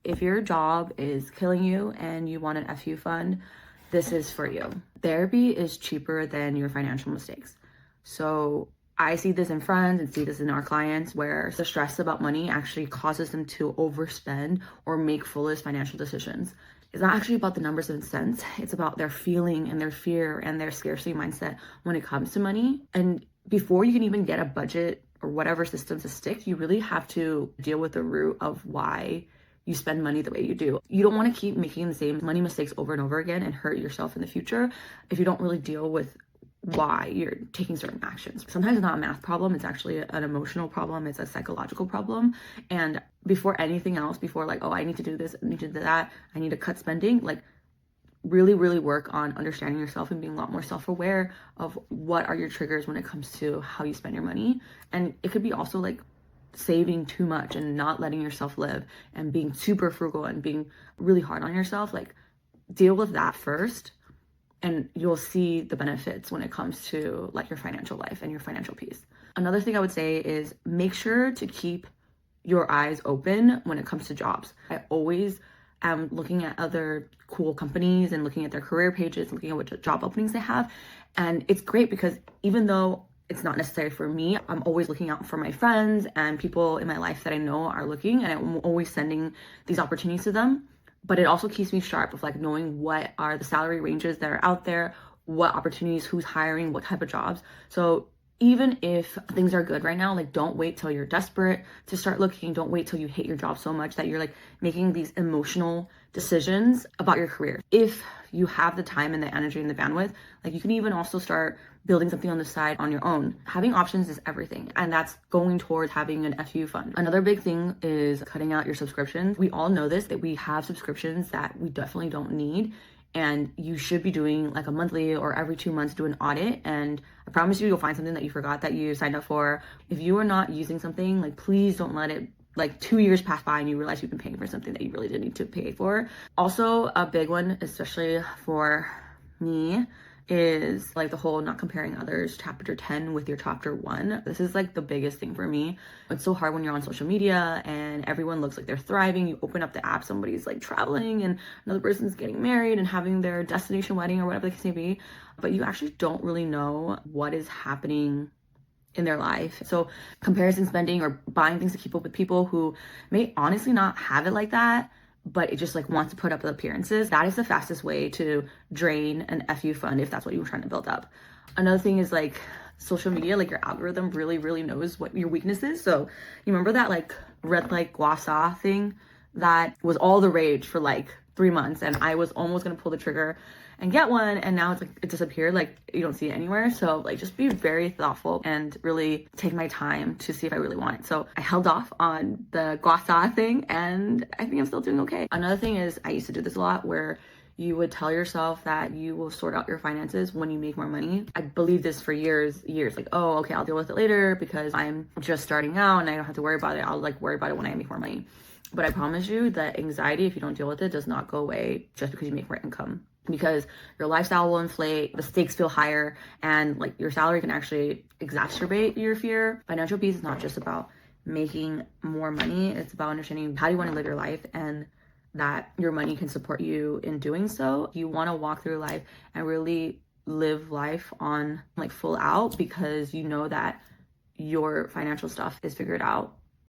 If your job is killing you and you want an FU fund, this is for you. Therapy is cheaper than your financial mistakes. So I see this in friends and see this in our clients where the stress about money actually causes them to overspend or make foolish financial decisions. It's not actually about the numbers and cents. It's about their feeling and their fear and their scarcity mindset when it comes to money. And before you can even get a budget or whatever system to stick, you really have to deal with the root of why you spend money the way you do. You don't want to keep making the same money mistakes over and over again and hurt yourself in the future if you don't really deal with why you're taking certain actions. Sometimes it's not a math problem, it's actually an emotional problem, it's a psychological problem. And before anything else, before like, oh, I need to do this, I need to do that, I need to cut spending, like really, really work on understanding yourself and being a lot more self-aware of what are your triggers when it comes to how you spend your money. And it could be also like saving too much and not letting yourself live and being super frugal and being really hard on yourself. Like deal with that first and you'll see the benefits when it comes to like your financial life and your financial peace. Another thing I would say is make sure to keep your eyes open when it comes to jobs. I always am looking at other cool companies and looking at their career pages, looking at what job openings they have. And it's great because even though it's not necessary for me, I'm always looking out for my friends and people in my life that I know are looking, and I'm always sending these opportunities to them. But it also keeps me sharp of like knowing what are the salary ranges that are out there, what opportunities, who's hiring, what type of jobs. So even if things are good right now, like don't wait till you're desperate to start looking. Don't wait till you hate your job so much that you're like making these emotional decisions about your career. If you have the time and the energy and the bandwidth, like you can even also start building something on the side on your own. Having options is everything, and that's going towards having an FU fund. Another big thing is cutting out your subscriptions. We all know this, that we have subscriptions that we definitely don't need, and you should be doing like a monthly or every 2 months do an audit. And I promise you, you'll find something that you forgot that you signed up for. If you are not using something, like please don't let it like 2 years pass by and you realize you've been paying for something that you really didn't need to pay for. Also, a big one, especially for me, is like the whole not comparing others chapter 10 with your chapter 1. This is like the biggest thing for me. It's so hard when you're on social media and everyone looks like they're thriving. You open up the app, somebody's like traveling and another person's getting married and having their destination wedding or whatever the case may be, but you actually don't really know what is happening in their life. So comparison spending or buying things to keep up with people who may honestly not have it like that, but it just like wants to put up the appearances, that is the fastest way to drain an FU fund if that's what you were trying to build up. Another thing is like social media, like your algorithm really, really knows what your weakness is. So you remember that like red light gua sha thing that was all the rage for like 3 months, and I was almost gonna pull the trigger and get one, and now it's like it disappeared, like you don't see it anywhere. So like just be very thoughtful and really take my time to see if I really want it. So I held off on the gua sha thing and I think I'm still doing okay. Another thing is I used to do this a lot where you would tell yourself that you will sort out your finances when you make more money. I believed this for years, like, oh, okay, I'll deal with it later because I'm just starting out and I don't have to worry about it. I'll like worry about it when I make more money. But I promise you that anxiety, if you don't deal with it, does not go away just because you make more income, because your lifestyle will inflate, the stakes feel higher, and like your salary can actually exacerbate your fear. Financial peace is not just about making more money. It's about understanding how you want to live your life and that your money can support you in doing so. You want to walk through life and really live life on like full out because you know that your financial stuff is figured out